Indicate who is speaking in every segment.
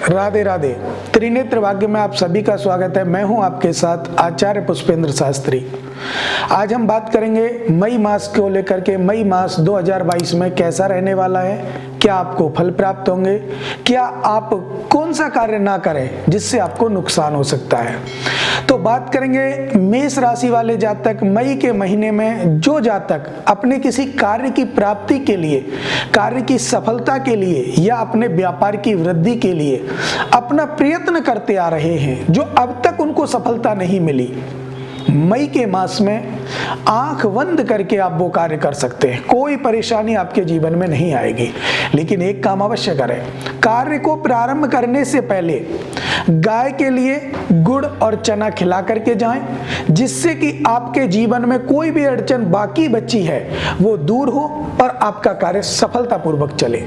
Speaker 1: राधे राधे। त्रिनेत्र भाग्य में आप सभी का स्वागत है। मैं हूं आपके साथ आचार्य पुष्पेंद्र शास्त्री। आज हम बात करेंगे मई मास को लेकर के। मई मास 2022 में कैसा रहने वाला है, क्या आपको फल प्राप्त होंगे, क्या आप कौन सा कार्य ना करें जिससे आपको नुकसान हो सकता है। तो बात करेंगे मेष राशि वाले जातक। मई के महीने में जो जातक अपने किसी कार्य की प्राप्ति के लिए, कार्य की सफलता के लिए या अपने व्यापार की वृद्धि के लिए अपना प्रयत्न करते आ रहे हैं, जो अब तक उनको सफलता नहीं मिली, मई के मास में आंख बंद करके आप वो कार्य कर सकते हैं। कोई परेशानी आपके जीवन में नहीं आएगी। लेकिन एक काम अवश्य करें, कार्य को प्रारंभ करने से पहले गाय के लिए गुड़ और चना खिला करके जाएं, जिससे कि आपके जीवन में कोई भी अड़चन बाकी बची है वो दूर हो और आपका कार्य सफलतापूर्वक चले।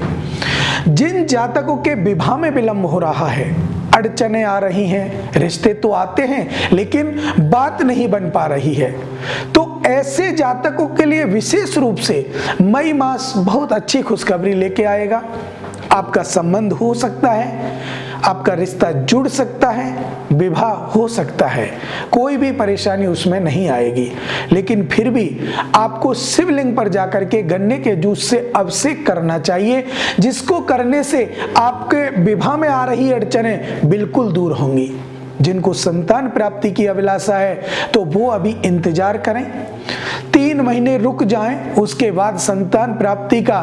Speaker 1: जिन जातकों के विवाह में विलंब हो रहा है, अड़चनें आ रही हैं, रिश्ते तो आते हैं लेकिन बात नहीं बन पा रही है, तो ऐसे जातकों के लिए विशेष रूप से मई मास बहुत अच्छी खुशखबरी लेके आएगा। आपका संबंध हो सकता है, आपका रिश्ता जुड़ सकता है, विवाह हो सकता है, कोई भी परेशानी उसमें नहीं आएगी। लेकिन फिर भी आपको शिवलिंग पर जाकर के गन्ने के जूस से अभिषेक करना चाहिए, जिसको करने से आपके विवाह में आ रही अड़चनें बिल्कुल दूर होंगी। जिनको संतान प्राप्ति की अभिलाषा है तो वो अभी इंतजार करें, 3 महीने रुक जाएं, उसके बाद संतान प्राप्ति का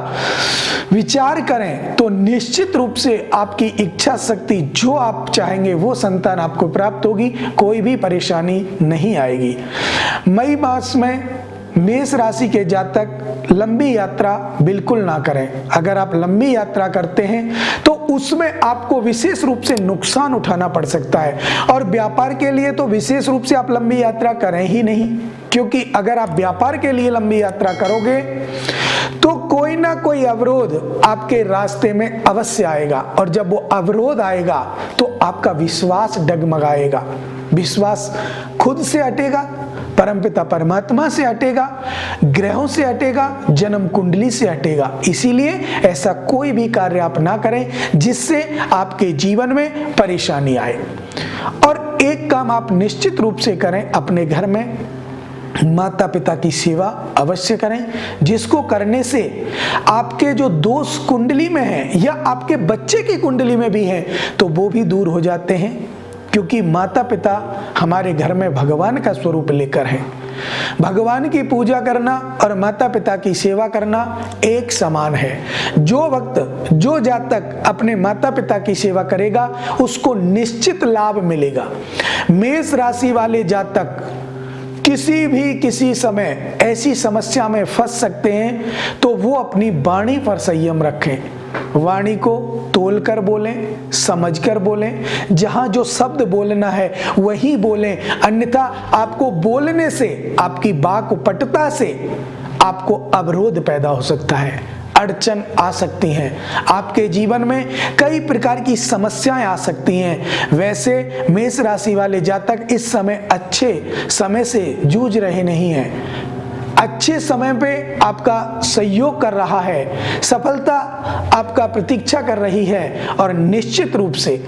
Speaker 1: विचार करें तो निश्चित रूप से आपकी इच्छा शक्ति जो आप चाहेंगे वो संतान आपको प्राप्त होगी, कोई भी परेशानी नहीं आएगी। मई मास में मेष राशि के जातक लंबी यात्रा बिल्कुल ना करें। अगर आप लंबी यात्रा करते हैं तो उसमें आपको विशेष रूप से नुकसान उठाना पड़ सकता है, और व्यापार के लिए तो विशेष रूप से आप लंबी यात्रा करें ही नहीं, क्योंकि अगर आप व्यापार के लिए लंबी यात्रा करोगे तो कोई ना कोई अवरोध आपके रास्ते में अवश्य आएगा, और जब वो अवरोध आएगा तो आपका विश्वास डगमगाएगा। विश्वास खुद से हटेगा, परमपिता परमात्मा से हटेगा, ग्रहों से हटेगा, जन्म कुंडली से हटेगा। इसीलिए ऐसा कोई भी कार्य आप ना करें जिससे आपके जीवन में परेशानी आए। और एक काम आप निश्चित रूप से करें, अपने घर में माता पिता की सेवा अवश्य करें, जिसको करने से आपके जो दोष कुंडली में हैं या आपके बच्चे की कुंडली में भी हैं तो वो भी दूर हो जाते हैं, क्योंकि माता पिता हमारे घर में भगवान का स्वरूप लेकर हैं। भगवान की पूजा करना और माता पिता की सेवा करना एक समान है। जो वक्त जो जातक अपने माता पिता की सेवा करेगा उसको निश्चित लाभ मिलेगा। मेष राशि वाले जातक किसी समय ऐसी समस्या में फंस सकते हैं तो वो अपनी वाणी पर संयम रखें। वाणी को तोल कर बोलें, समझ कर बोलें, जहां जो शब्द बोलना है वही बोलें, अन्यथा आपको बोलने से, आपकी वाक्पटुता से आपको अवरोध पैदा हो सकता है, अड़चन आ सकती हैं, आपके जीवन में कई प्रकार की समस्याएं आ सकती हैं। वैसे मेष राशि वाले जातक इस समय अच्छे समय से जूझ रहे नहीं हैं, अच्छे समय पे आपका सहयोग कर रहा है, सफलता आपका प्रतीक्षा कर रही है और निश्चित रूप से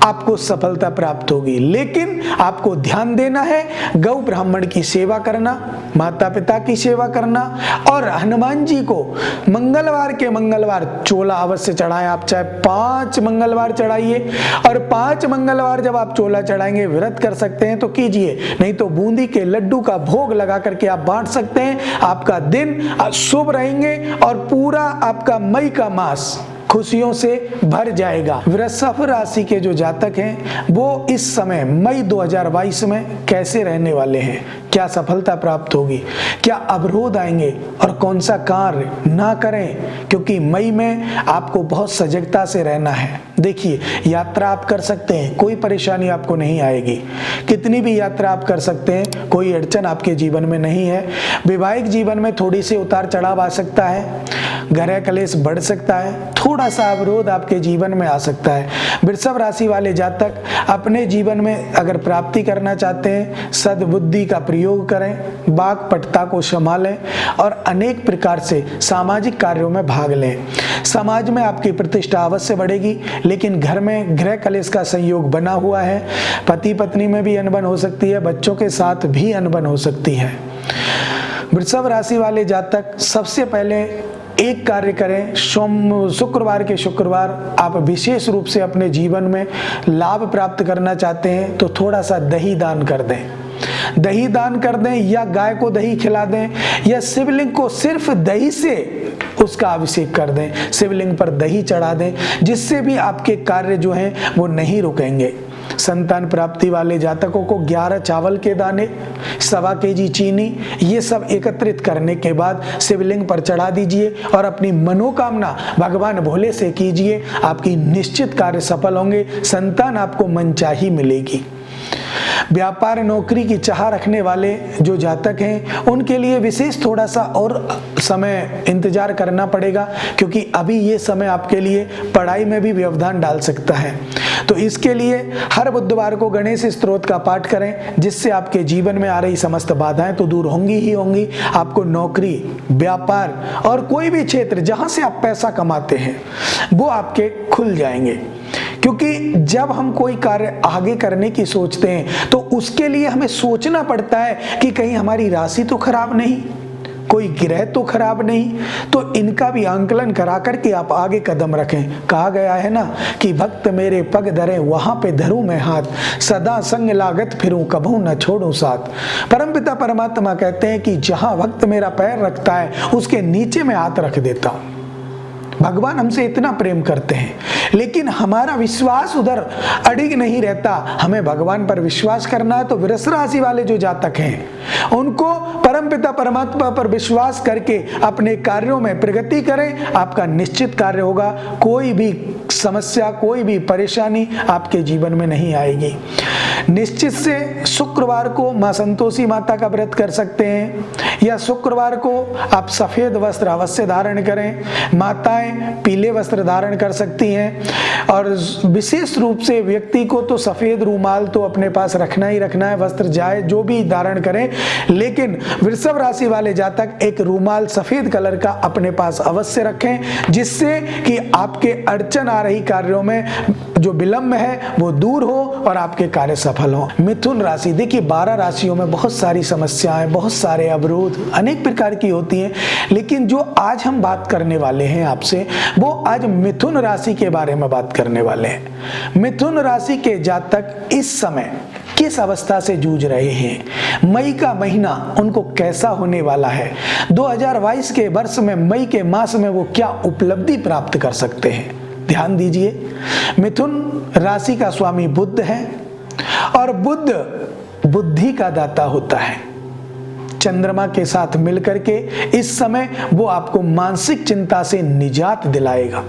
Speaker 1: आपको सफलता प्राप्त होगी। लेकिन आपको ध्यान देना है, गौ ब्राह्मण की सेवा करना, माता पिता की सेवा करना, और हनुमान जी को मंगलवार के मंगलवार चोला अवश्य चढ़ाएं। आप चाहे 5 मंगलवार चढ़ाइए, और 5 मंगलवार जब आप चोला चढ़ाएंगे, व्रत कर सकते हैं तो कीजिए, नहीं तो बूंदी के लड्डू का भोग लगा करके आप बांट सकते हैं। आपका दिन शुभ रहेंगे और पूरा आपका मई का मास खुशियों से भर जाएगा। वृषभ राशि के जो जातक हैं वो इस समय मई 2022 में कैसे रहने वाले हैं, क्या सफलता प्राप्त होगी, क्या अवरोध आएंगे और कौन सा कार्य ना करें, क्योंकि मई में आपको बहुत सजगता से रहना है। देखिए, यात्रा आप कर सकते हैं, कोई परेशानी आपको नहीं आएगी, कितनी भी यात्रा आप कर सकते हैं, कोई अड़चन आपके जीवन में नहीं है। वैवाहिक जीवन में थोड़ी सी उतार चढ़ाव आ सकता है, ग्रह क्लेश बढ़ सकता है, थोड़ा सा अवरोध आपके जीवन में आ सकता है। वृषभ राशि वाले जातक अपने जीवन में अगर प्राप्ति करना चाहते हैं, सद्बुद्धि का प्रयोग करें, वाक्पटुता को संभालें और अनेक प्रकार से सामाजिक कार्यों में भाग लें। समाज में आपकी प्रतिष्ठा अवश्य बढ़ेगी, लेकिन घर में ग्रह क्लेश का संयोग बना हुआ है। पति पत्नी में भी अनबन हो सकती है, बच्चों के साथ भी अनबन हो सकती है। वृषभ राशि वाले जातक सबसे पहले एक कार्य करें, शुक्रवार के शुक्रवार आप विशेष रूप से अपने जीवन में लाभ प्राप्त करना चाहते हैं तो थोड़ा सा दही दान कर दें। दही दान कर दें या गाय को दही खिला दें या शिवलिंग को सिर्फ दही से उसका अभिषेक कर दें, शिवलिंग पर दही चढ़ा दें, जिससे भी आपके कार्य जो हैं वो नहीं रुकेंगे। संतान प्राप्ति वाले जातकों को 11 चावल के दाने, 1.25 kg चीनी, ये सब एकत्रित करने के बाद शिवलिंग पर चढ़ा दीजिए और अपनी मनोकामना भगवान भोले से कीजिए। आपकी निश्चित कार्य सफल होंगे, संतान आपको मनचाही मिलेगी। व्यापार नौकरी की चाह रखने वाले जो जातक हैं उनके लिए विशेष थोड़ा सा और समय इंतजार करना पड़ेगा, क्योंकि अभी ये समय आपके लिए पढ़ाई में भी व्यवधान डाल सकता है। तो इसके लिए हर बुधवार को गणेश स्तोत्र का पाठ करें, जिससे आपके जीवन में आ रही समस्त बाधाएं तो दूर होंगी ही होंगी। आपको नौकरी, व्यापार और कोई भी क्षेत्र जहां से आप पैसा कमाते हैं वो आपके खुल जाएंगे, क्योंकि जब हम कोई कार्य आगे करने की सोचते हैं तो उसके लिए हमें सोचना पड़ता है कि कहीं हमारी राशि तो खराब नहीं, कोई ग्रह तो खराब नहीं। तो इनका भी आंकलन करा करके आप आगे कदम रखें। कहा गया है ना कि भक्त मेरे पग धरे वहां पे धरूं मैं हाथ, सदा संग लागत फिरूं कभू न छोड़ूं साथ। परमपिता परमात्मा कहते हैं कि जहां भक्त मेरा पैर रखता है उसके नीचे मैं हाथ रख देता हूं। भगवान हमसे इतना प्रेम करते हैं, लेकिन हमारा विश्वास उधर अडिग नहीं रहता। हमें भगवान पर विश्वास करना है। तो वृष राशि वाले जो जातक हैं उनको परमपिता परमात्मा पर विश्वास करके अपने कार्यों में प्रगति करें, आपका निश्चित कार्य होगा। कोई भी समस्या, कोई भी परेशानी आपके जीवन में नहीं आएगी। निश्चित से शुक्रवार को मां संतोषी माता का व्रत कर सकते हैं, या शुक्रवार को आप सफेद वस्त्र अवश्य धारण करें। माताएं पीले वस्त्र धारण कर सकती हैं, और विशेष रूप से व्यक्ति को तो सफेद रूमाल तो अपने पास रखना ही रखना है। वस्त्र जाए जो भी धारण करें, लेकिन वृषभ राशि वाले जातक एक रूमाल सफेद कलर का अपने पास अवश्य रखें, जिससे कि आपके अड़चन आ रही कार्यों में जो विलंब है वो दूर हो और आपके कार्य सफल हो। मिथुन राशि, देखिए 12 राशियों में बहुत सारी समस्याएं, बहुत सारे अवरोध अनेक प्रकार की होती हैं, लेकिन जो आज हम बात करने वाले हैं आपसे, वो आज मिथुन राशि के बारे में बात करने वाले हैं। मिथुन राशि के जातक इस समय किस अवस्था से जूझ रहे हैं, मई का महीना उनको कैसा होने वाला है, 2022 के वर्ष में मई के मास में वो क्या उपलब्धि प्राप्त कर सकते हैं। ध्यान दीजिए, मिथुन राशि का स्वामी बुध है और बुध बुद्धि का दाता होता है। चंद्रमा के साथ मिलकर के इस समय वो आपको मानसिक चिंता से निजात दिलाएगा।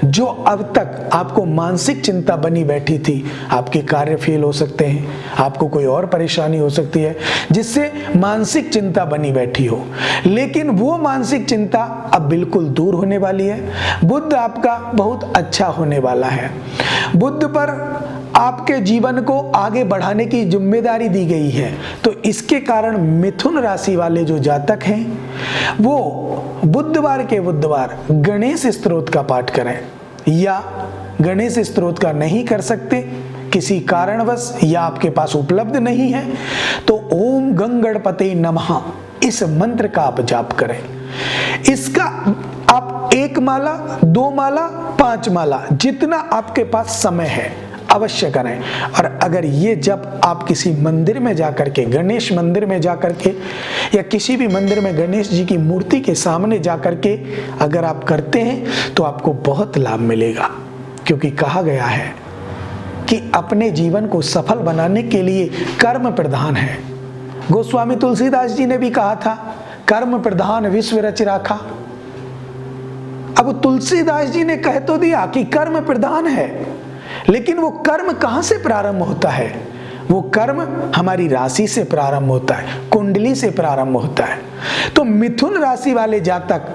Speaker 1: जो अब तक आपको मानसिक चिंता बनी बैठी थी, आपके कार्य फेल हो सकते हैं, आपको कोई और परेशानी हो सकती है जिससे मानसिक चिंता बनी बैठी हो, लेकिन वो मानसिक चिंता अब बिल्कुल दूर होने वाली है। बुध आपका बहुत अच्छा होने वाला है। बुध पर आपके जीवन को आगे बढ़ाने की जिम्मेदारी दी गई है। तो इसके कारण मिथुन राशि वाले जो जातक हैं वो बुधवार के बुधवार गणेश स्तोत्र का पाठ करें, या गणेश स्तोत्र का नहीं कर सकते किसी कारणवश या आपके पास उपलब्ध नहीं है तो ओम गंगणपते नमः इस मंत्र का आप जाप करें। इसका आप 1 माला, 2 माला, 5 माला, जितना आपके पास समय है अवश्य करें। और अगर ये जब आप किसी मंदिर में जाकर के, गणेश मंदिर में जाकर के, या किसी भी मंदिर में गणेश जी की मूर्ति के सामने जाकर के अगर आप करते हैं तो आपको बहुत लाभ मिलेगा, क्योंकि कहा गया है कि अपने जीवन को सफल बनाने के लिए कर्म प्रधान है। गोस्वामी तुलसीदास जी ने भी कहा था, कर्म प्रधान विश्व रच राखा। अब तुलसीदास जी ने कह तो दिया कि कर्म प्रधान है, लेकिन वो कर्म कहां से प्रारंभ होता है? वो कर्म हमारी राशि से प्रारंभ होता है, कुंडली से प्रारंभ होता है। तो मिथुन राशि वाले जातक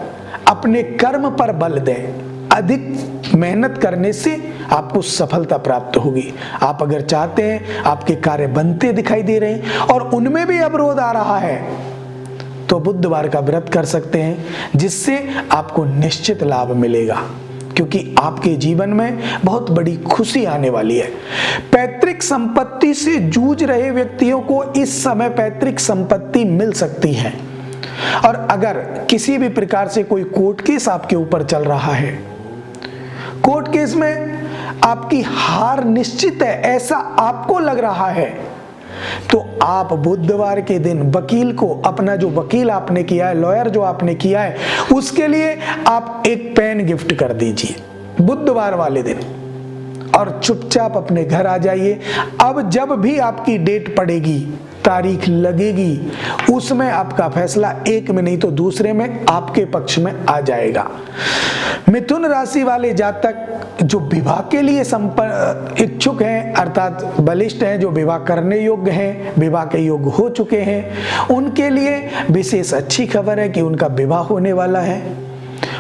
Speaker 1: अपने कर्म पर बल दें। अधिक मेहनत करने से आपको सफलता प्राप्त होगी। आप अगर चाहते हैं आपके कार्य बनते दिखाई दे रहे हैं और उनमें भी अवरोध आ रहा है, तो बुधवार का व्रत कर सकते हैं, जिससे आपको निश्चित लाभ मिलेगा, क्योंकि आपके जीवन में बहुत बड़ी खुशी आने वाली है। पैतृक संपत्ति से जूझ रहे व्यक्तियों को इस समय पैतृक संपत्ति मिल सकती है। और अगर किसी भी प्रकार से कोई कोर्ट केस आपके ऊपर चल रहा है, कोर्ट केस में आपकी हार निश्चित है, ऐसा आपको लग रहा है, तो आप बुधवार के दिन वकील को, अपना जो वकील आपने किया है, लॉयर जो आपने किया है, उसके लिए आप एक पेन गिफ्ट कर दीजिए बुधवार वाले दिन और चुपचाप अपने घर आ जाइए। अब जब भी आपकी डेट पड़ेगी, तारीख लगेगी, उसमें आपका फैसला एक में नहीं तो दूसरे में आपके पक्ष में आ जाएगा। मिथुन राशि वाले जातक जो विवाह के लिए इच्छुक हैं, अर्थात बलिष्ठ हैं, जो विवाह करने योग्य हैं, विवाह के योग्य हो चुके हैं, उनके लिए विशेष अच्छी खबर है कि उनका विवाह होने वाला है।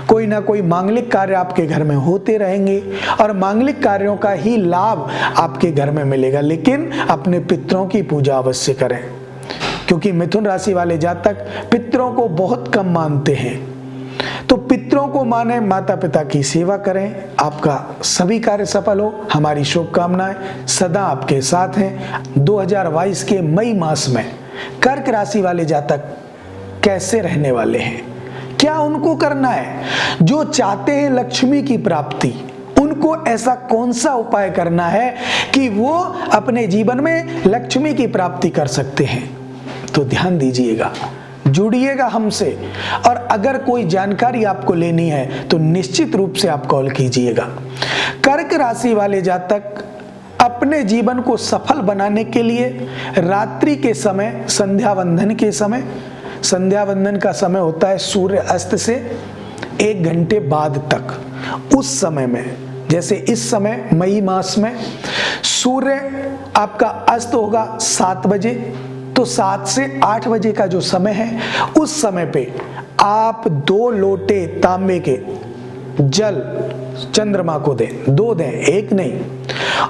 Speaker 1: कोई ना कोई मांगलिक कार्य आपके घर में होते रहेंगे और मांगलिक कार्यों का ही लाभ आपके घर में मिलेगा। लेकिन अपने पितरों की पूजा अवश्य करें, क्योंकि मिथुन राशि वाले जातक पितरों को बहुत कम मानते हैं। तो पितरों को माने, माता पिता की सेवा करें, आपका सभी कार्य सफल हो। हमारी शुभकामनाएं सदा आपके साथ हैं। 2022 के मई मास में कर्क राशि वाले जातक कैसे रहने वाले हैं, क्या उनको करना है? जो चाहते हैं लक्ष्मी की प्राप्ति, उनको ऐसा कौन सा उपाय करना है कि वो अपने जीवन में लक्ष्मी की प्राप्ति कर सकते हैं? तो ध्यान दीजिएगा, जुड़िएगा हमसे, और अगर कोई जानकारी आपको लेनी है तो निश्चित रूप से आप कॉल कीजिएगा। कर्क राशि वाले जातक अपने जीवन को सफल बनाने के लिए रात्रि के समय, संध्या वंदन के समय, संध्या वंदन का समय होता है सूर्य अस्त से 1 घंटे बाद तक, उस समय में, जैसे इस समय मई मास में सूर्य आपका अस्त होगा 7 बजे, तो 7 से 8 बजे का जो समय है, उस समय पे आप 2 लोटे तांबे के जल चंद्रमा को दें, 2 दें, 1 नहीं,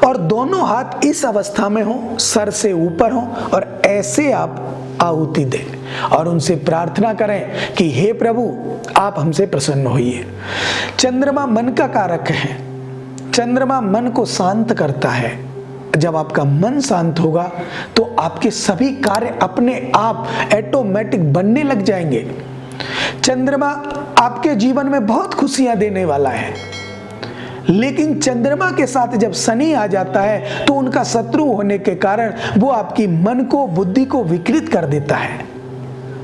Speaker 1: और दोनों हाथ इस अवस्था में हो, सर से ऊपर हो, और ऐसे आप आहुति दें और उनसे प्रार्थना करें कि हे प्रभु, आप हमसे प्रसन्न होइए। चंद्रमा मन का कारक है, चंद्रमा मन को शांत करता है। जब आपका मन शांत होगा तो आपके सभी कार्य अपने आप ऑटोमेटिक बनने लग जाएंगे। चंद्रमा आपके जीवन में बहुत खुशियां देने वाला है, लेकिन चंद्रमा के साथ जब शनि आ जाता है तो उनका शत्रु होने के कारण वो आपकी मन को, बुद्धि को विकृत कर देता है।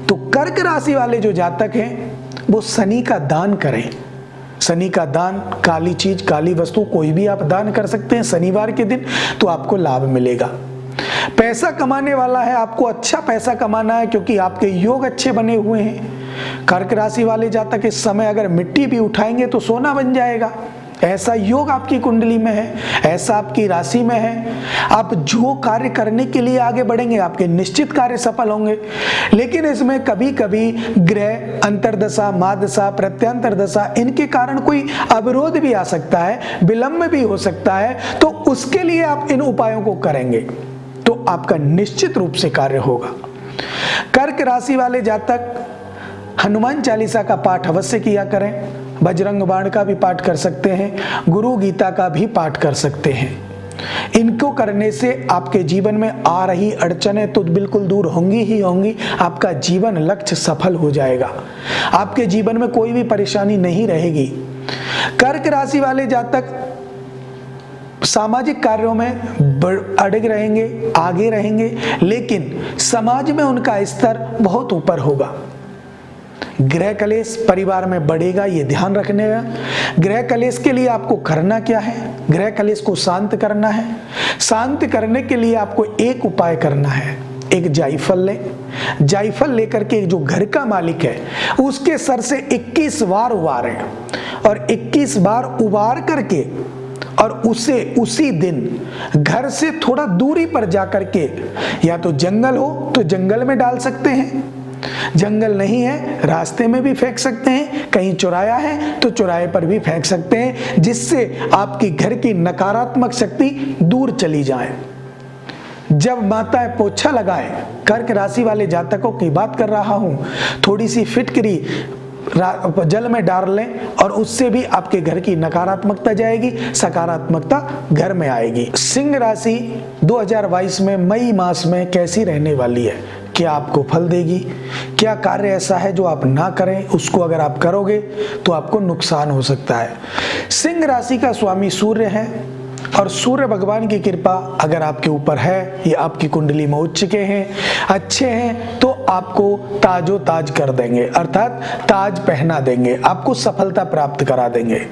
Speaker 1: तो कर्क राशि वाले जो जातक हैं वो शनि का दान करें। शनि का दान, काली चीज, काली वस्तु कोई भी आप दान कर सकते हैं शनिवार के दिन, तो आपको लाभ मिलेगा। पैसा कमाने वाला है, आपको अच्छा पैसा कमाना है, क्योंकि आपके योग अच्छे बने हुए हैं। कर्क राशि वाले जातक इस समय अगर मिट्टी भी उठाएंगे तो सोना बन जाएगा, ऐसा योग आपकी कुंडली में है, ऐसा आपकी राशि में है। आप जो कार्य करने के लिए आगे बढ़ेंगे आपके निश्चित कार्य सफल होंगे। लेकिन इसमें कभी कभी ग्रह अंतर्दशा, महादशा, प्रत्यंतर दशा, इनके कारण कोई अवरोध भी आ सकता है, विलंब भी हो सकता है, तो उसके लिए आप इन उपायों को करेंगे तो आपका निश्चित रूप से कार्य होगा। कर्क राशि वाले जातक हनुमान चालीसा का पाठ अवश्य किया करें, बजरंग बाण का भी पाठ कर सकते हैं, गुरु गीता का भी पाठ कर सकते हैं। इनको करने से आपके जीवन में आ रही अड़चनें तो बिल्कुल दूर होंगी ही होंगी, आपका जीवन लक्ष्य सफल हो जाएगा, आपके जीवन में कोई भी परेशानी नहीं रहेगी। कर्क राशि वाले जातक सामाजिक कार्यों में अड़ग रहेंगे, आगे रहेंगे, लेकिन समाज में उनका स्तर बहुत ऊपर होगा। गृह कलेश परिवार में बढ़ेगा, ये ध्यान रखने का। गृह कलेश के लिए आपको करना क्या है? गृह कलेश को शांत करना है। शांत करने के लिए आपको एक उपाय करना है, एक जायफल लें, जायफल लेकर के जो घर का मालिक है उसके सर से 21 बार उबारें, और 21 बार उबार करके और उसे उसी दिन घर से थोड़ा दूरी पर जाकर के, या तो जंगल हो तो जंगल में डाल सकते हैं, जंगल नहीं है, रास्ते में भी फेंक सकते हैं, कहीं चौराया है तो चौराहे पर भी फेंक सकते हैं, जिससे आपकी घर की नकारात्मक शक्ति दूर चली जाए। जब माताएं पोछा लगाए, कर्क राशि वाले जातकों की बात कर रहा हूं, थोड़ी सी फिटकरी जल में डाल लें और उससे भी आपके घर की नकारात्मकता जाएगी, सकारात्मकता घर में आएगी। सिंह राशि 2022 में मई मास में कैसी रहने वाली है? क्या आपको फल देगी? क्या कार्य ऐसा है जो आप ना करें, उसको अगर आप करोगे तो आपको नुकसान हो सकता है। सिंह राशि का स्वामी सूर्य है और सूर्य भगवान की कृपा अगर आपके ऊपर है या आपकी कुंडली में उच्च के हैं, अच्छे हैं, तो आपको ताजो ताज कर देंगे, अर्थात ताज पहना देंगे, आपको सफलता प्राप्त करा देंगे।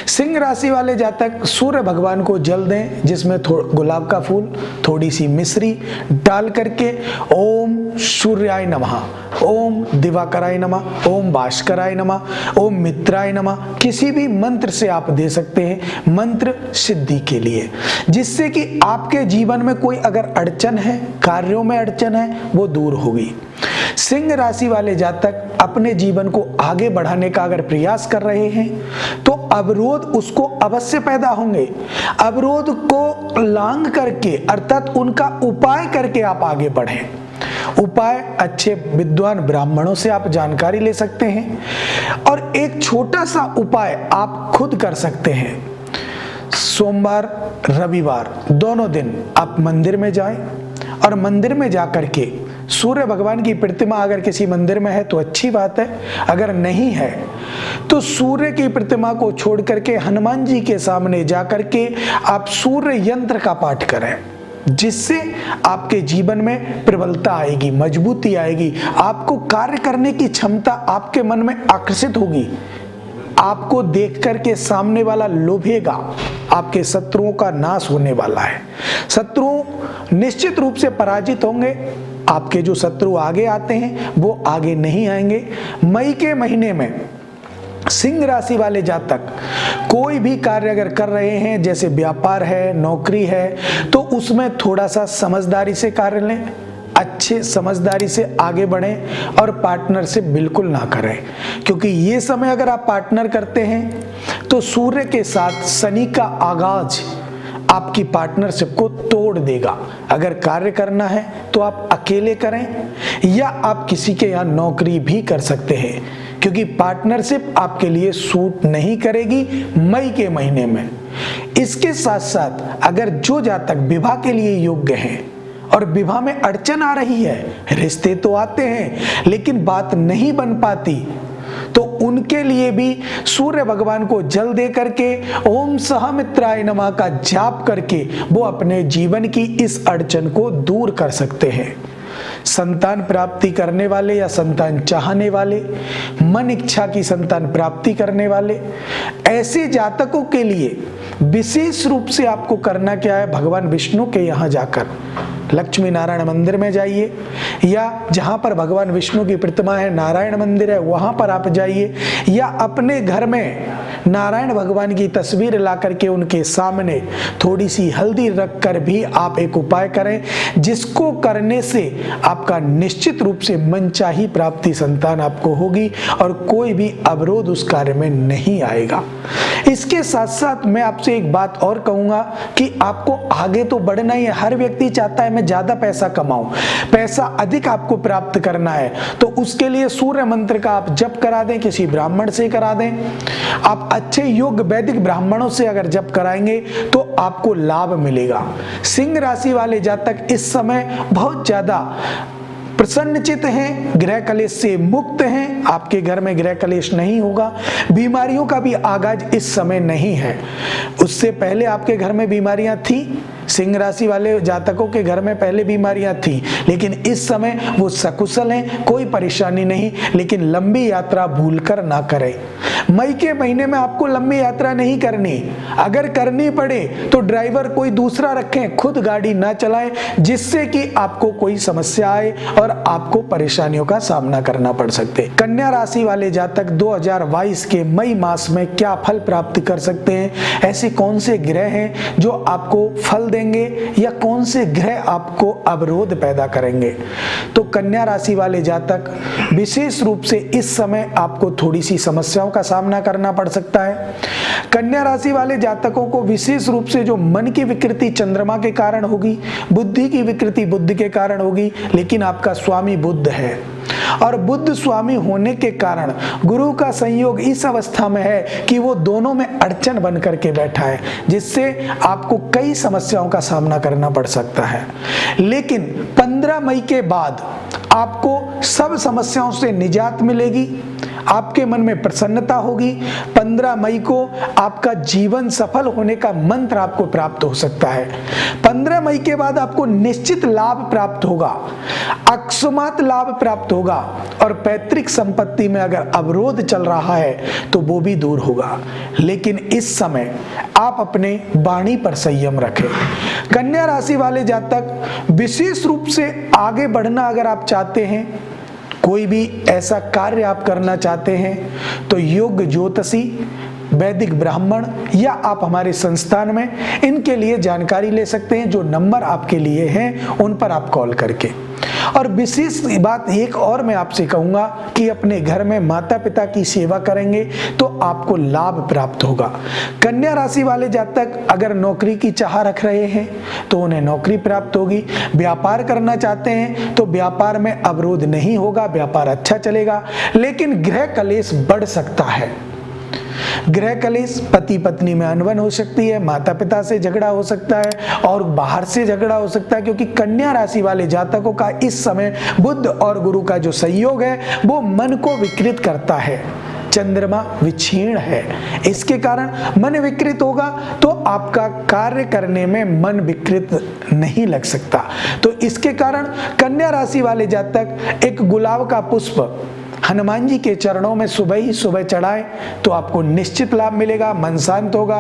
Speaker 1: सिंह राशि वाले जातक सूर्य भगवान को जल दें, जिसमें गुलाब का फूल, थोड़ी सी मिश्री डाल करके ओम सूर्याय नमः, ओम दिवाकराय नमः, ओम भास्कराय नमः, ओम मित्राय नमः, किसी भी मंत्र से आप दे सकते हैं, मंत्र सिद्धि के लिए, जिससे कि आपके जीवन में कोई अगर अड़चन है, कार्यों में अड़चन है, वो दूर होगी। सिंह राशि वाले जातक अपने जीवन को आगे बढ़ाने का अगर प्रयास कर रहे हैं तो अवरोध उसको अवश्य पैदा होंगे। अवरोध को लांघ करके, अर्थात उनका उपाय करके आप आगे बढ़ें। उपाय अच्छे विद्वान ब्राह्मणों से आप जानकारी ले सकते हैं और एक छोटा सा उपाय आप खुद कर सकते हैं। सोमवार रविवार दोनों दिन आप मंदिर में जाएं और मंदिर में जाकर के सूर्य भगवान की प्रतिमा अगर किसी मंदिर में है तो अच्छी बात है, अगर नहीं है तो सूर्य की प्रतिमा को छोड़ करके हनुमान जी के सामने जाकर के आप सूर्य यंत्र का पाठ करें, जिससे आपके जीवन में प्रबलता आएगी, मजबूती आएगी, आपको कार्य करने की क्षमता आपके मन में आकर्षित होगी। आपको देख करके सामने वाला लोभेगा, आपके शत्रुओं का नाश होने वाला है। शत्रु निश्चित रूप से पराजित होंगे। आपके जो शत्रु आगे आते हैं वो आगे नहीं आएंगे। मई के महीने में सिंह राशि वाले जातक कोई भी कार्य अगर कर रहे हैं, जैसे व्यापार है, नौकरी है, तो उसमें थोड़ा सा समझदारी से कार्य लें, अच्छे समझदारी से आगे बढ़ें और पार्टनर से बिल्कुल ना करें, क्योंकि ये समय अगर आप पार्टनर करते हैं तो सूर्य के साथ शनि का आगाज आपकी पार्टनरशिप को तोड़ देगा। अगर कार्य करना है तो आप अकेले करें या आप किसी के यहाँ नौकरी भी कर सकते हैं, क्योंकि पार्टनरशिप आपके लिए सूट नहीं करेगी मई के महीने में। इसके साथ साथ अगर जो जातक विवाह के लिए योग्य हैं और विवाह में अड़चन आ रही है, रिश्ते तो आते हैं लेकिन बात नहीं बन पाती, तो उनके लिए भी सूर्य भगवान को जल दे करके ओम सहमित्राय नमः का जाप करके वो अपने जीवन की इस अड़चन को दूर कर सकते हैं। संतान प्राप्ति करने वाले या संतान चाहने वाले, मन इच्छा की संतान प्राप्ति करने वाले, ऐसे जातकों के लिए विशेष रूप से आपको करना क्या है, भगवान विष्णु के यहाँ जाकर लक्ष्मी नारायण मंदिर में जाइए या जहां पर भगवान विष्णु की प्रतिमा है, नारायण मंदिर है, वहां पर आप जाइए, या अपने घर में नारायण भगवान की तस्वीर ला करके उनके सामने थोड़ी सी हल्दी रख कर भी आप एक उपाय करें, जिसको करने से आपका निश्चित रूप से मनचाही प्राप्ति संतान आपको होगी और कोई भी अवरोध उस कार्य में नहीं आएगा। इसके साथ साथ मैं आपसे एक बात और कहूंगा कि आपको आगे तो बढ़ना ही है। हर व्यक्ति चाहता है मैं ज्यादा पैसा कमाऊं, पैसा अधिक आपको प्राप्त करना है, तो उसके लिए सूर्य मंत्र का आप जप करा दें, किसी ब्राह्मण से करा दें। आप अच्छे योग्य वैदिक ब्राह्मणों से अगर जप कराएंगे तो आपको लाभ मिलेगा। सिंह राशि वाले जातक इस समय बहुत ज्यादा प्रसन्नचित हैं, गृह कलेश से मुक्त हैं, आपके घर में गृह कलेश नहीं होगा, बीमारियों का भी आगाज इस समय नहीं है। उससे पहले आपके घर में बीमारियां थी, सिंह राशि वाले जातकों के घर में पहले बीमारियां थी, लेकिन इस समय वो सकुशल हैं, कोई परेशानी नहीं, लेकिन लंबी यात्रा भूलकर ना करें। मई के महीने में आपको लंबी यात्रा नहीं करनी, अगर करनी पड़े तो ड्राइवर कोई दूसरा रखें, खुद गाड़ी ना चलाएं, जिससे कि आपको कोई समस्या आए और आपको परेशानियों का सामना करना पड़ सकते। कन्या राशि वाले जातक 2022 के मई मास में क्या फल प्राप्त कर सकते हैं, ऐसे कौन से ग्रह हैं जो आपको फल देंगे या कौन से ग्रह आपको अवरोध पैदा करेंगे। तो कन्या राशि वाले जातक विशेष रूप से इस समय आपको थोड़ी सी समस्याओं का सामना करना पड़ सकता है। कन्या राशि वाले जातकों को विशेष रूप से जो मन की विकृति चंद्रमा के कारण होगी, बुद्धि की विकृति बुध के कारण होगी, लेकिन आपका स्वामी बुध है और बुध स्वामी होने के कारण गुरु का संयोग इस अवस्था में है कि वो दोनों में अड़चन बन करके बैठा है, जिससे आपको कई समस्याओं का सामना करना पड़ सकता है। लेकिन 15 मई के बाद आपको सब समस्याओं से निजात मिलेगी, आपके मन में प्रसन्नता होगी। 15 मई को आपका जीवन सफल होने का मंत्र आपको प्राप्त हो सकता है। 15 मई के बाद आपको निश्चित लाभ प्राप्त होगा, अकस्मात लाभ प्राप्त होगा और पैतृक संपत्ति में अगर अवरोध चल रहा है तो वो भी दूर होगा। लेकिन इस समय आप अपने वाणी पर संयम रखें। कन्या राशि वाले जातक विशेष रूप से आगे बढ़ना अगर आप चाहते हैं, कोई भी ऐसा कार्य आप करना चाहते हैं, तो योग्य ज्योतिषी, वैदिक ब्राह्मण या आप हमारे संस्थान में इनके लिए जानकारी ले सकते हैं। जो नंबर आपके लिए हैं उन पर आप कॉल करके। और विशेष बात एक और मैं आपसे कहूंगा कि अपने घर में माता पिता की सेवा करेंगे तो आपको लाभ प्राप्त होगा। कन्या राशि वाले जातक अगर नौकरी की चाह रख रहे हैं तो उन्हें नौकरी प्राप्त होगी। व्यापार करना चाहते हैं तो व्यापार में अवरोध नहीं होगा, व्यापार अच्छा चलेगा। लेकिन गृह कलेश बढ़ सकता है। गृह कलेश, पति पत्नी में अनबन हो सकती है, माता पिता से झगड़ा हो सकता है और बाहर से झगड़ा हो सकता है, क्योंकि कन्या राशि वाले जातकों का इस समय बुध और गुरु का जो संयोग है वो मन को विकृत करता है। चंद्रमा विक्षीण है, इसके कारण मन विकृत होगा तो आपका कार्य करने में मन विकृत नहीं लग सकता। तो इसके कारण कन्या राशि वाले जातक एक गुलाब का पुष्प हनुमान जी के चरणों में सुबह ही सुबह चढ़ाएं तो आपको निश्चित लाभ मिलेगा, मन शांत होगा।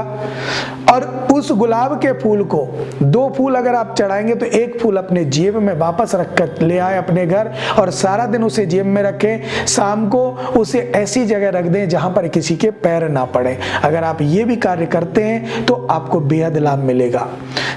Speaker 1: और उस गुलाब के फूल को 2 फूल अगर आप चढ़ाएंगे तो 1 फूल अपने जेब में वापस रखकर ले आए अपने घर और सारा दिन उसे जेब में रखें। शाम को उसे ऐसी जगह रख दें जहां पर किसी के पैर ना पड़े। अगर आप ये भी कार्य करते हैं तो आपको बेहद लाभ मिलेगा।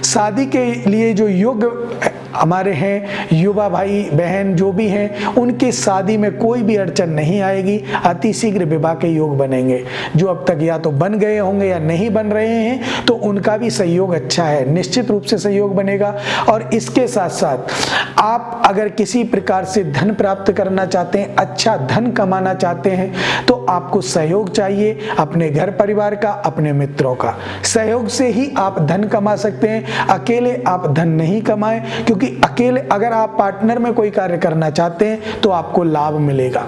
Speaker 1: शादी के लिए जो योग्य हमारे हैं युवा भाई बहन जो भी हैं, उनकी शादी में कोई भी अड़चन नहीं आएगी, अति शीघ्र विवाह के योग बनेंगे। जो अब तक या तो बन गए होंगे या नहीं बन रहे हैं तो उनका भी सहयोग अच्छा है, निश्चित रूप से सहयोग बनेगा। और इसके साथ साथ आप अगर किसी प्रकार से धन प्राप्त करना चाहते हैं, अच्छा धन कमाना चाहते हैं, तो आपको सहयोग चाहिए अपने घर परिवार का, अपने मित्रों का। सहयोग से ही आप धन कमा सकते हैं, अकेले आप धन नहीं कमाएं, क्योंकि अकेले अगर आप पार्टनर में कोई कार्य करना चाहते हैं तो आपको लाभ मिलेगा।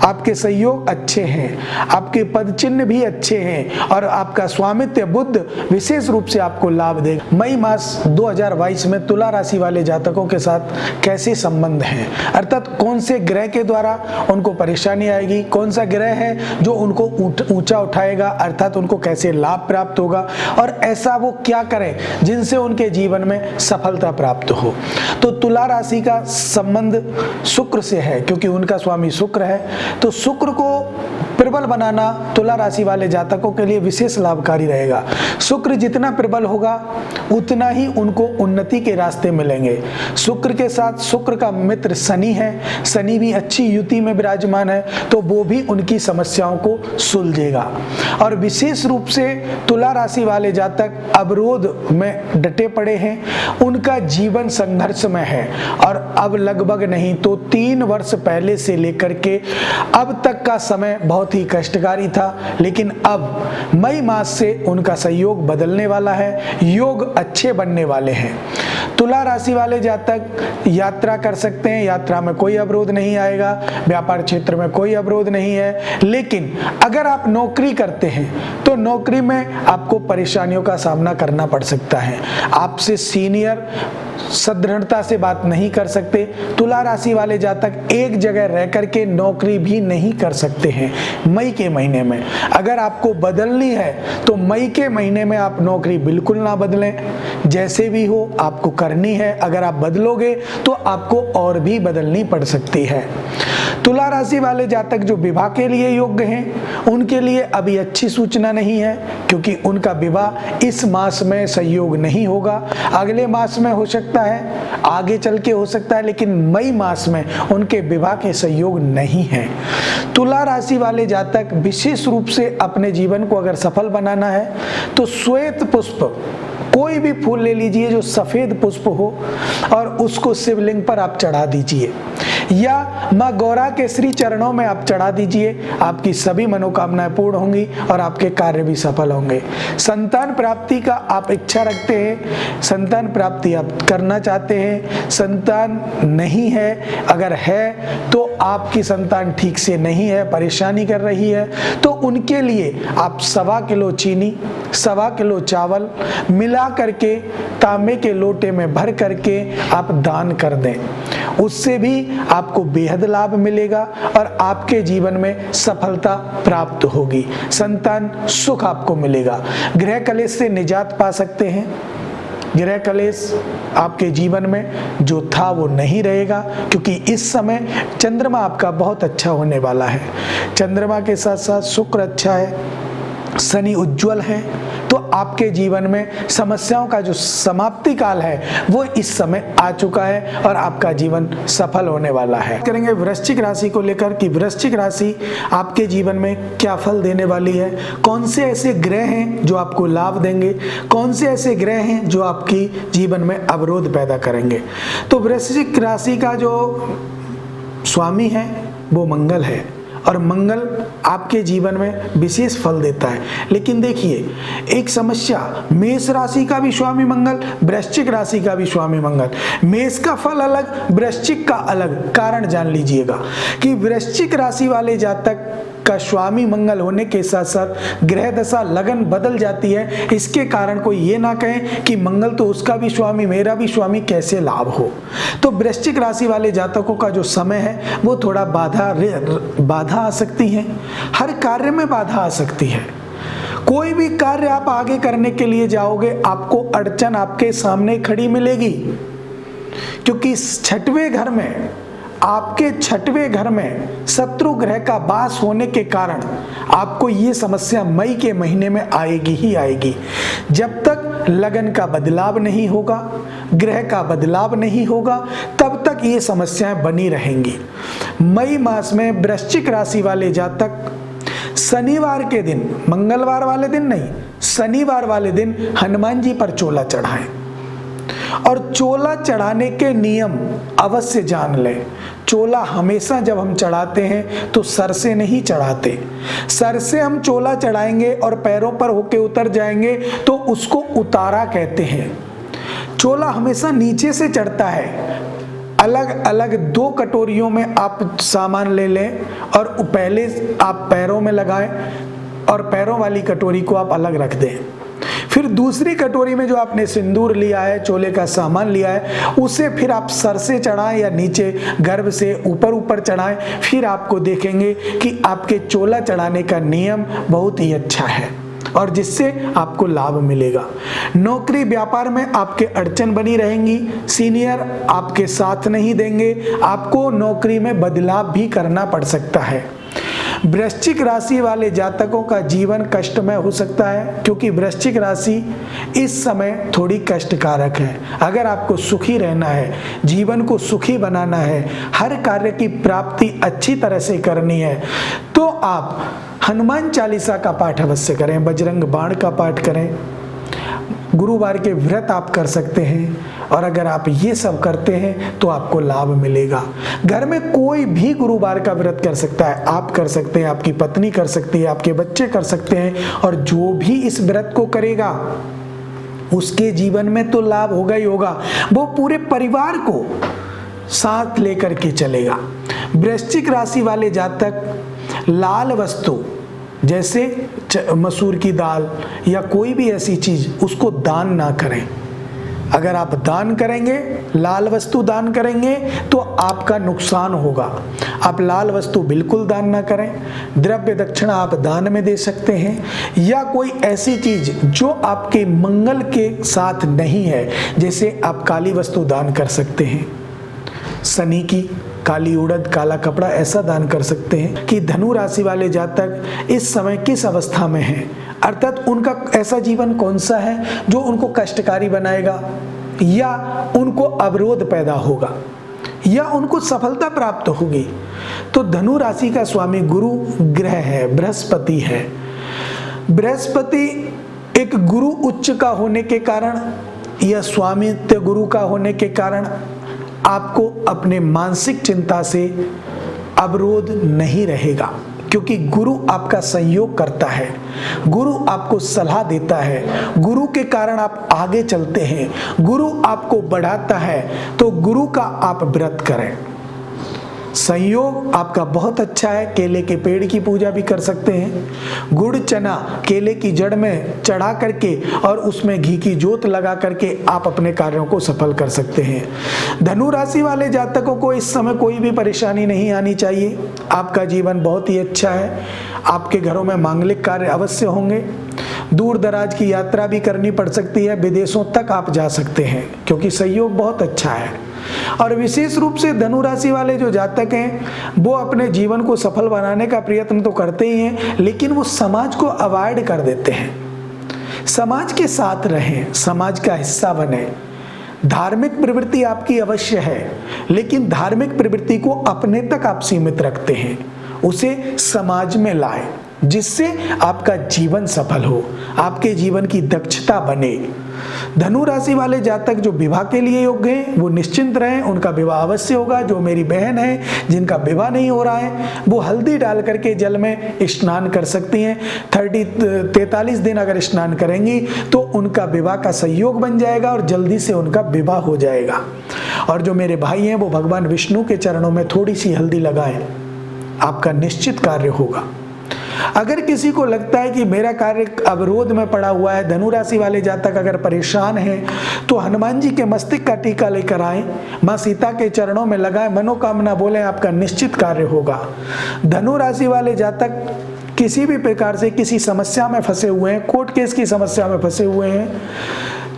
Speaker 1: आपके सहयोग अच्छे हैं, आपके पद चिन्ह भी अच्छे हैं और आपका स्वामित्व बुध विशेष रूप से आपको लाभ देगा। मई मास 2022 में तुला राशि वाले जातकों के साथ कैसे संबंध हैं, अर्थात कौन से ग्रह के द्वारा उनको परेशानी आएगी, कौन सा ग्रह है जो उनको ऊंचा उठाएगा, अर्थात उनको कैसे लाभ प्राप्त होगा और ऐसा वो क्या करें जिनसे उनके जीवन में सफलता प्राप्त हो। तो तुला राशि का संबंध शुक्र से है, क्योंकि उनका स्वामी शुक्र है। तो शुक्र को प्रबल बनाना तुला राशि वाले जातकों के लिए विशेष लाभकारी रहेगा। शुक्र जितना प्रबल होगा उतना ही उनको उन्नति के रास्ते मिलेंगे। शुक्र के साथ शुक्र का मित्र शनि है, शनि भी अच्छी युति में विराजमान है, तो वो भी उनकी समस्याओं को सुलझेगा। और विशेष रूप से तुला राशि वाले जातक अवरोध में डटे पड़े हैं, उनका जीवन संघर्ष में है और अब लगभग नहीं तो 3 वर्ष पहले से लेकर के अब तक का समय बहुत ही कष्टकारी था, लेकिन अब मई मास से उनका सहयोग बदलने वाला है, योग अच्छे बनने वाले हैं। तुला राशि वाले जातक यात्रा कर सकते हैं, यात्रा में कोई अवरोध नहीं आएगा, व्यापार क्षेत्र में कोई अवरोध नहीं है। लेकिन अगर आप नौकरी करते हैं तो नौकरी में आपको परेशानियों का सामना करना पड़ सकता है। आपसे सीनियर सदृढ़ता से बात नहीं कर सकते। तुला राशि वाले जातक एक जगह रह करके नौकरी भी नहीं कर सकते हैं मई के महीने में। अगर आपको बदलनी है तो मई के महीने में आप नौकरी बिल्कुल ना बदलें, जैसे भी हो आपको करनी है। अगर आप बदलोगे तो आपको और भी बदलनी पड़ सकती है। तुला राशि वाले जातक जो विवाह के लिए योग्य हैं उनके लिए अभी अच्छी सूचना नहीं है, क्योंकि उनका विवाह इस मास में संयोग नहीं होगा। अगले मास में हो सकता है, आगे चल के हो सकता है, लेकिन मई मास में उनके विवाह के संयोग नहीं है। तुला राशि वाले जातक विशेष रूप से अपने जीवन को अगर सफल बनाना है तो श्वेत पुष्प, कोई भी फूल ले लीजिए जो सफेद पुष्प हो और उसको शिवलिंग पर आप चढ़ा दीजिए, या माँ गौरा के श्री चरणों में आप चढ़ा दीजिए। आपकी सभी मनोकामनाएं पूर्ण होंगी और आपके कार्य भी सफल होंगे। संतान प्राप्ति का आप इच्छा रखते हैं, संतान प्राप्ति आप करना चाहते हैं, संतान नहीं है, अगर है तो आपकी संतान ठीक से नहीं है, परेशानी कर रही है, तो उनके लिए आप 1.25 किलो चीनी, 1.25 किलो चावल मिला करके तांबे के लोटे में भर करके आप दान कर दें। उससे भी आपको बेहद लाभ मिलेगा और आपके जीवन में सफलता प्राप्त होगी, संतान सुख आपको मिलेगा। गृह कलेश से निजात पा सकते हैं। गृह कलेश आपके जीवन में जो था वो नहीं रहेगा, क्योंकि इस समय चंद्रमा आपका बहुत अच्छा होने वाला है। चंद्रमा के साथ साथ शुक्र अच्छा है, शनि उज्जवल है, तो आपके जीवन में समस्याओं का जो समाप्ति काल है वो इस समय आ चुका है और आपका जीवन सफल होने वाला है। करेंगे वृश्चिक राशि को लेकर कि वृश्चिक राशि आपके जीवन में क्या फल देने वाली है, कौन से ऐसे ग्रह हैं जो आपको लाभ देंगे, कौन से ऐसे ग्रह हैं जो आपकी जीवन में अवरोध पैदा करेंगे। तो वृश्चिक राशि का जो स्वामी है वो मंगल है और मंगल आपके जीवन में विशेष फल देता है। लेकिन देखिए एक समस्या, मेष राशि का भी स्वामी मंगल, वृश्चिक राशि का भी स्वामी मंगल, मेष का फल अलग, वृश्चिक का अलग। कारण जान लीजिएगा कि वृश्चिक राशि वाले जातक का स्वामी मंगल होने के साथ साथ ग्रह दशा लगन बदल जाती है। इसके कारण कोई ये ना कहे कि मंगल तो उसका भी स्वामी मेरा भी स्वामी, कैसे लाभ हो। तो वृश्चिक राशि वाले जातकों का जो समय है वो थोड़ा बाधा आ सकती है, हर कार्य में बाधा आ सकती है। कोई भी कार्य आप आगे करने के लिए जाओगे आपको अड़चन आपके सामने खड़ी मिलेगी, क्योंकि छठवें घर में, आपके छठवें घर में शत्रु ग्रह का वास होने के कारण आपको ये समस्या मई के महीने में आएगी ही आएगी। जब तक लगन का बदलाव नहीं होगा, ग्रह का बदलाव नहीं होगा, तब तक ये समस्याएं बनी रहेंगी। मई मास में वृश्चिक राशि वाले जातक शनिवार के दिन, मंगलवार वाले दिन नहीं, शनिवार वाले दिन हनुमान जी पर चोला चढ़ाएं। और चोला चढ़ाने के नियम अवश्य जान लें। चोला हमेशा जब हम चढ़ाते हैं तो सर से नहीं चढ़ाते, सर से हम चोला चढ़ाएंगे और पैरों पर होके उतर जाएंगे तो उसको उतारा कहते हैं। चोला हमेशा नीचे से चढ़ता है। अलग अलग 2 कटोरियों में आप सामान ले लें और पहले आप पैरों में लगाएं और पैरों वाली कटोरी को आप अलग रख दें। फिर दूसरी कटोरी में जो आपने सिंदूर लिया है, चोले का सामान लिया है, उसे फिर आप सर से चढ़ाएं या नीचे गर्भ से ऊपर ऊपर चढ़ाएं। फिर आपको देखेंगे कि आपके चोला चढ़ाने का नियम बहुत ही अच्छा है और जिससे आपको लाभ मिलेगा। नौकरी व्यापार में आपके अड़चन बनी रहेंगी, सीनियर आपके साथ नहीं देंगे, आपको नौकरी में बदलाव भी करना पड़ सकता है। वृश्चिक राशि वाले जातकों का जीवन कष्टमय हो सकता है, क्योंकि वृश्चिक राशि इस समय थोड़ी कष्टकारक है। अगर आपको सुखी रहना है, जीवन को सुखी बनाना है, हर कार्य की प्राप्ति अच्छी तरह से करनी है, तो आप हनुमान चालीसा का पाठ अवश्य करें, बजरंग बाण का पाठ करें, गुरुवार के व्रत आप कर सकते हैं। और अगर आप ये सब करते हैं तो आपको लाभ मिलेगा। घर में कोई भी गुरुवार का व्रत कर सकता है, आप कर सकते हैं, आपकी पत्नी कर सकती है, आपके बच्चे कर सकते हैं, और जो भी इस व्रत को करेगा उसके जीवन में तो लाभ होगा ही होगा, वो पूरे परिवार को साथ लेकर के चलेगा। वृश्चिक राशि वाले जातक लाल वस्तु जैसे मसूर की दाल या कोई भी ऐसी चीज उसको दान ना करें। अगर आप दान करेंगे, लाल वस्तु दान करेंगे तो आपका नुकसान होगा। आप लाल वस्तु बिल्कुल दान ना करें। द्रव्य दक्षिणा आप दान में दे सकते हैं, या कोई ऐसी चीज जो आपके मंगल के साथ नहीं है, जैसे आप काली वस्तु दान कर सकते हैं। शनि की काली उड़द, काला कपड़ा ऐसा दान कर सकते हैं। कि धनु राशि वाले जातक इस समय किस अवस्था में हैं, अर्थात उनका ऐसा जीवन कौन सा है जो उनको कष्टकारी बनाएगा, या उनको अवरोध पैदा होगा, या उनको सफलता प्राप्त होगी। तो धनु राशि का स्वामी गुरु ग्रह है, बृहस्पति है। बृहस्पति एक गुरु उच्च का होने के कारण या स्वामित्व गुरु का होने के कारण आपको अपने मानसिक चिंता से अवरोध नहीं रहेगा, क्योंकि गुरु आपका संयोग करता है, गुरु आपको सलाह देता है, गुरु के कारण आप आगे चलते हैं, गुरु आपको बढ़ाता है। तो गुरु का आप व्रत करें। संयोग आपका बहुत अच्छा है। केले के पेड़ की पूजा भी कर सकते हैं। गुड़ चना केले की जड़ में चढ़ा करके और उसमें घी की जोत लगा करके आप अपने कार्यों को सफल कर सकते हैं। धनु राशि वाले जातकों को इस समय कोई भी परेशानी नहीं आनी चाहिए। आपका जीवन बहुत ही अच्छा है। आपके घरों में मांगलिक कार्य अवश्य होंगे। दूर दराज की यात्रा भी करनी पड़ सकती है, विदेशों तक आप जा सकते हैं, क्योंकि सहयोग बहुत अच्छा है। और विशेष रूप से धनु राशि वाले जो जातक हैं वो अपने जीवन को सफल बनाने का प्रयत्न तो करते ही हैं, लेकिन वो समाज को अवॉइड कर देते हैं। समाज के साथ रहें, समाज का हिस्सा बने। धार्मिक प्रवृत्ति आपकी अवश्य है, लेकिन धार्मिक प्रवृत्ति को अपने तक आप सीमित रखते हैं, उसे समाज में लाएं, जिससे आपका जीवन सफल हो, आपके जीवन की दक्षता बने। धनु राशि वाले जातक जो विवाह के लिए योग्य हैं वो निश्चिंत रहें, उनका विवाह अवश्य होगा। जो मेरी बहन है जिनका विवाह नहीं हो रहा है वो हल्दी डाल करके जल में स्नान कर सकती हैं। 43 दिन अगर स्नान करेंगी तो उनका विवाह का संयोग बन जाएगा और जल्दी से उनका विवाह हो जाएगा। और जो मेरे भाई हैं वो भगवान विष्णु के चरणों में थोड़ी सी हल्दी लगाएं, आपका निश्चित कार्य होगा। अगर किसी को लगता है कि मेरा कार्य अवरोध में पड़ा हुआ है, धनु राशि वाले जातक अगर परेशान हैं, तो हनुमान जी के मस्तक का टीका लेकर आए, मां सीता के चरणों में लगाएं, मनोकामना बोले, आपका निश्चित कार्य होगा। धनु राशि वाले जातक किसी भी प्रकार से किसी समस्या में फंसे हुए हैं, कोर्ट केस की समस्या में फंसे हुए हैं,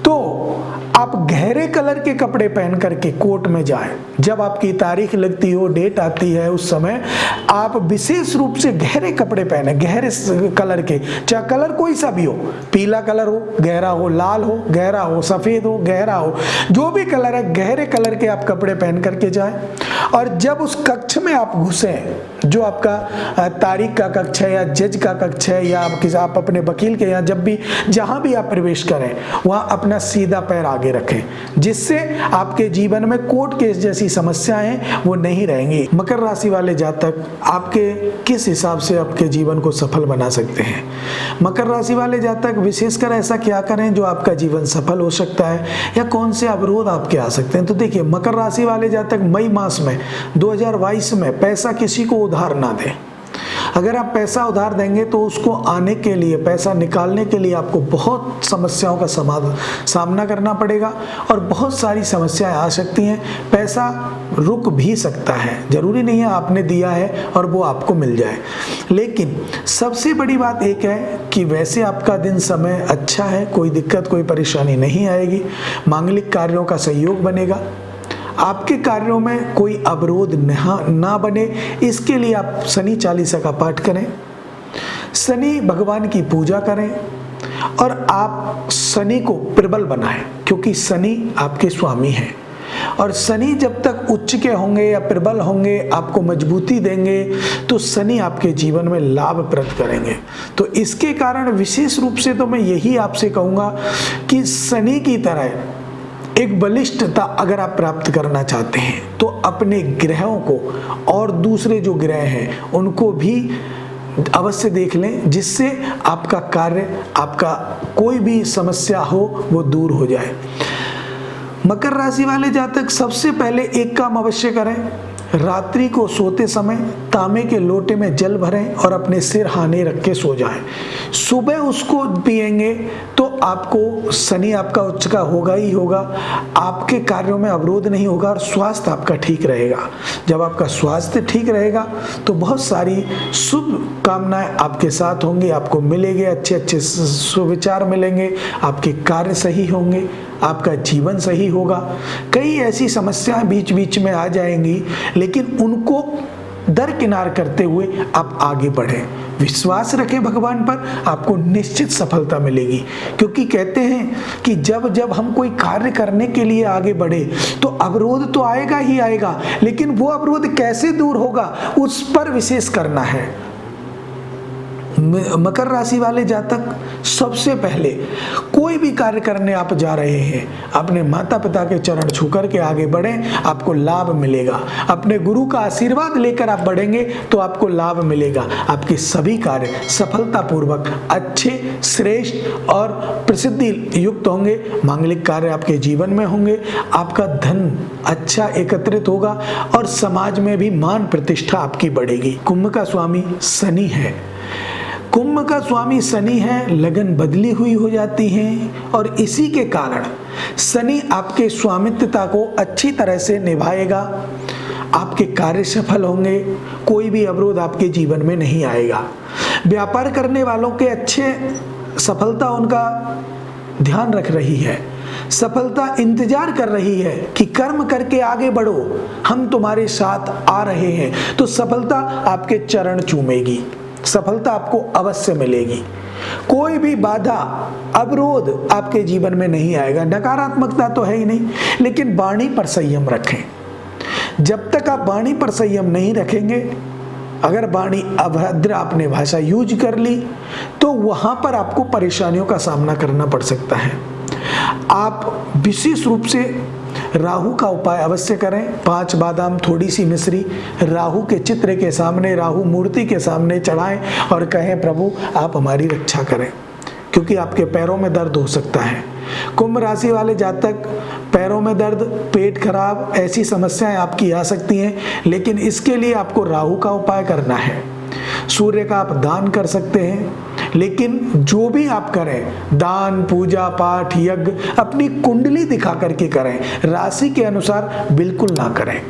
Speaker 1: तो आप गहरे कलर के कपड़े पहन करके कोर्ट में जाएं। जब आपकी तारीख लगती हो, डेट आती है, उस समय आप विशेष रूप से गहरे कपड़े पहने, गहरे कलर के, चाहे कलर कोई सा भी हो, पीला कलर हो गहरा हो, लाल हो गहरा हो, सफेद हो गहरा हो, जो भी कलर है गहरे कलर के आप कपड़े पहन करके जाएं। और जब उस कक्ष में आप घुसे, जो आपका तारीख का कक्ष है या जज का कक्ष है या आप अपने वकील के यहाँ जब भी जहां भी आप प्रवेश करें, वहां अपना सीधा पैर आगे रखें, जिससे आपके जीवन में कोर्ट केस जैसी समस्याएं वो नहीं रहेंगी। मकर राशि वाले जातक आपके किस हिसाब से आपके जीवन को सफल बना सकते हैं? मकर राशि वाले जातक विशेषकर ऐसा क्या करें जो आपका जीवन सफल हो सकता है, या कौन से अवरोध आपके आ सकते हैं? तो देखिए, मकर राशि वाले जातक मई मास में 2022 में पैसा किसी को उधार ना दें। अगर आप पैसा उधार देंगे तो उसको आने के लिए, पैसा निकालने के लिए आपको बहुत समस्याओं का सामना करना पड़ेगा और बहुत सारी समस्याएं आ सकती हैं। पैसा रुक भी सकता है, जरूरी नहीं है आपने दिया है और वो आपको मिल जाए। लेकिन सबसे बड़ी बात एक है कि वैसे आपका दिन समय अच्छा है, कोई दिक्कत कोई परेशानी नहीं आएगी, मांगलिक कार्यों का सहयोग बनेगा, आपके कार्यों में कोई अवरोध ना बने, इसके लिए आप शनि चालीसा का पाठ करें, शनि भगवान की पूजा करें और आप शनि को प्रबल बनाएं, क्योंकि शनि आपके स्वामी हैं। और शनि जब तक उच्च के होंगे या प्रबल होंगे, आपको मजबूती देंगे, तो शनि आपके जीवन में लाभप्रद करेंगे। तो इसके कारण विशेष रूप से तो मैं यही आपसे कहूँगा कि शनि की तरह एक बलिष्ठता अगर आप प्राप्त करना चाहते हैं तो अपने ग्रहों को और दूसरे जो ग्रह हैं उनको भी अवश्य देख लें, जिससे आपका कार्य, आपका कोई भी समस्या हो वो दूर हो जाए। मकर राशि वाले जातक सबसे पहले एक काम अवश्य करें, रात्रि को सोते समय तांबे के लोटे में जल भरें और अपने सिर हाने रख के सो जाएं। सुबह उसको पिएंगे तो आपको शनि आपका उच्च का होगा ही होगा, आपके कार्यों में अवरोध नहीं होगा और स्वास्थ्य आपका ठीक रहेगा। जब आपका स्वास्थ्य ठीक रहेगा तो बहुत सारी शुभ कामनाएं आपके साथ होंगी, आपको मिलेंगे, अच्छे अच्छे सुविचार मिलेंगे, आपके कार्य सही होंगे, आपका जीवन सही होगा। कई ऐसी समस्याएं बीच बीच में आ जाएंगी, लेकिन उनको दरकिनार करते हुए आप आगे बढ़ें, विश्वास रखें भगवान पर, आपको निश्चित सफलता मिलेगी। क्योंकि कहते हैं कि जब जब हम कोई कार्य करने के लिए आगे बढ़े तो अवरोध तो आएगा ही आएगा, लेकिन वो अवरोध कैसे दूर होगा उस पर विशेष करना है। मकर राशि वाले जातक सबसे पहले कोई भी कार्य करने आप जा रहे हैं, अपने माता पिता के चरण छू करके आगे बढ़ें, आपको लाभ मिलेगा। अपने गुरु का आशीर्वाद लेकर आप बढ़ेंगे तो आपको लाभ मिलेगा। आपके सभी कार्य सफलतापूर्वक अच्छे, श्रेष्ठ और प्रसिद्धि युक्त होंगे। मांगलिक कार्य आपके जीवन में होंगे, आपका धन अच्छा एकत्रित होगा और समाज में भी मान प्रतिष्ठा आपकी बढ़ेगी। कुंभ का स्वामी शनि है, कुंभ का स्वामी शनि है, लगन बदली हुई हो जाती है और इसी के कारण शनि आपके स्वामित्वता को अच्छी तरह से निभाएगा। आपके कार्य सफल होंगे, कोई भी अवरोध आपके जीवन में नहीं आएगा। व्यापार करने वालों के अच्छे सफलता उनका ध्यान रख रही है, सफलता इंतजार कर रही है कि कर्म करके आगे बढ़ो, हम तुम्हारे साथ आ रहे हैं। तो सफलता आपके चरण चूमेगी, सफलता आपको अवश्य मिलेगी। कोई भी बाधा, अवरोध आपके जीवन में नहीं आएगा। नकारात्मकता तो है ही नहीं, लेकिन वाणी पर संयम रखें। जब तक आप वाणी पर संयम नहीं रखेंगे, अगर वाणी अभद्र आपने भाषा यूज कर ली तो वहां पर आपको परेशानियों का सामना करना पड़ सकता है। आप विशेष रूप से राहु का उपाय अवश्य करें। 5 बादाम, थोड़ी सी मिश्री राहु के चित्र के सामने, राहु मूर्ति के सामने चढ़ाएं और कहें, प्रभु आप हमारी रक्षा करें, क्योंकि आपके पैरों में दर्द हो सकता है। कुंभ राशि वाले जातक, पैरों में दर्द, पेट खराब, ऐसी समस्याएं आपकी आ सकती हैं, लेकिन इसके लिए आपको राहु का उपाय करना है। सूर्य का आप दान कर सकते हैं, लेकिन जो भी आप करें, दान, पूजा पाठ, यज्ञ अपनी कुंडली दिखा करके करें, राशि के अनुसार बिल्कुल ना करें।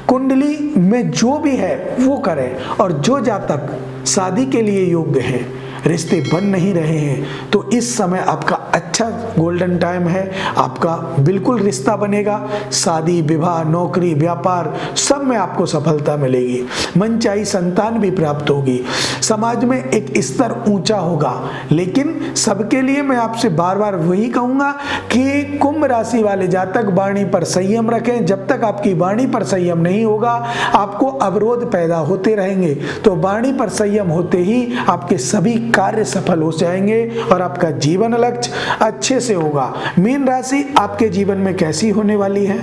Speaker 1: कुंडली में जो भी है वो करें। और जो जातक शादी के लिए योग्य हैं, रिश्ते बन नहीं रहे हैं, तो इस समय आपका अच्छा गोल्डन टाइम है, आपका बिल्कुल रिश्ता बनेगा। शादी, विवाह, नौकरी, व्यापार सब में आपको सफलता मिलेगी। मनचाही संतान भी प्राप्त होगी, समाज में एक स्तर ऊंचा होगा। लेकिन सबके लिए मैं आपसे बार बार वही कहूंगा कि कुंभ राशि वाले जातक वाणी पर संयम रखें। जब तक आपकी वाणी पर संयम नहीं होगा, आपको अवरोध पैदा होते रहेंगे। तो वाणी पर संयम होते ही आपके सभी कार्य सफल हो जाएंगे और आपका जीवन लक्ष्य अच्छे से होगा। मीन राशि आपके जीवन में कैसी होने वाली है?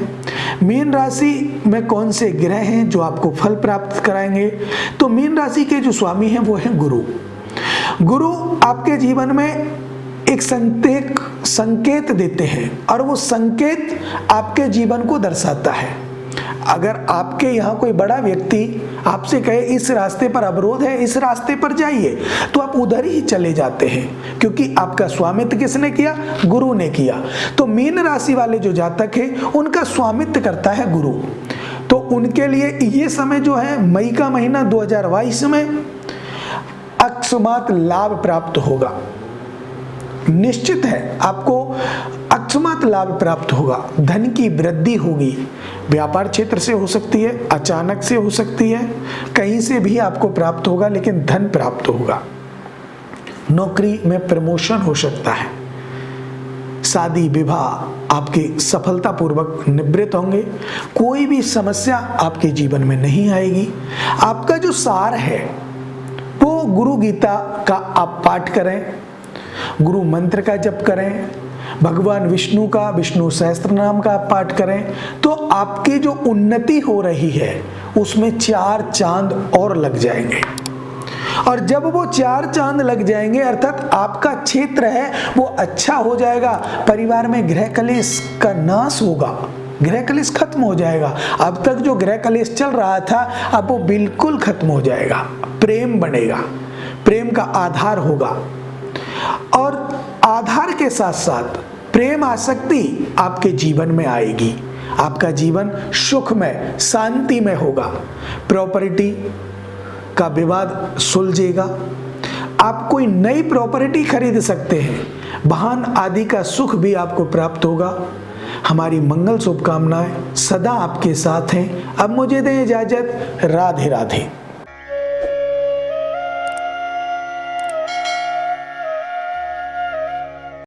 Speaker 1: मीन राशि में कौन से ग्रह हैं जो आपको फल प्राप्त कराएंगे? तो मीन राशि के जो स्वामी हैं वो हैं गुरु। गुरु आपके जीवन में एक संकेत देते हैं और वो संकेत आपके जीवन को दर्शाता है। अगर आपके यहाँ कोई बड़ा व्यक्ति आपसे कहे इस रास्ते पर अवरोध है, इस रास्ते पर जाइए, तो आप उधर ही चले जाते हैं, क्योंकि आपका स्वामित्व किसने किया? गुरु ने किया। तो मीन राशि वाले जो जातक हैं उनका स्वामित्व करता है गुरु। तो उनके लिए ये समय जो है, मई का महीना 2022 में अकस्मात लाभ प्राप्त होगा। निश्चित है आपको अकस्मात लाभ प्राप्त होगा, धन की वृद्धि होगी। व्यापार क्षेत्र से हो सकती है, अचानक से हो सकती है, कहीं से भी आपको प्राप्त होगा, लेकिन धन प्राप्त होगा। नौकरी में प्रमोशन हो सकता है। शादी, विवाह आपके सफलतापूर्वक निवृत्त होंगे। कोई भी समस्या आपके जीवन में नहीं आएगी। आपका जो सार है वो गुरु गीता का आप पाठ करें, गुरु मंत्र का जप करें, भगवान विष्णु का विष्णु सहस्त्र नाम का आप पाठ करें, तो आपकी जो उन्नति हो रही है उसमें 4 चांद और लग जाएंगे। और जब वो 4 चांद लग जाएंगे, अर्थात आपका क्षेत्र है वो अच्छा हो जाएगा, परिवार में गृह कलेश का नाश होगा। ग्रह कलेश खत्म हो जाएगा। अब तक जो ग्रह कलेश चल रहा था अब वो बिल्कुल खत्म हो जाएगा। प्रेम बनेगा, प्रेम का आधार होगा, और आधार के साथ साथ प्रेम आसक्ति आपके जीवन में आएगी। आपका जीवन सुखमय शांतिमय होगा। प्रॉपर्टी का विवाद सुलझेगा। आप कोई नई प्रॉपर्टी खरीद सकते हैं। वाहन आदि का सुख भी आपको प्राप्त होगा। हमारी मंगल शुभकामनाएं सदा आपके साथ हैं। अब मुझे दें इजाजत। राधे राधे।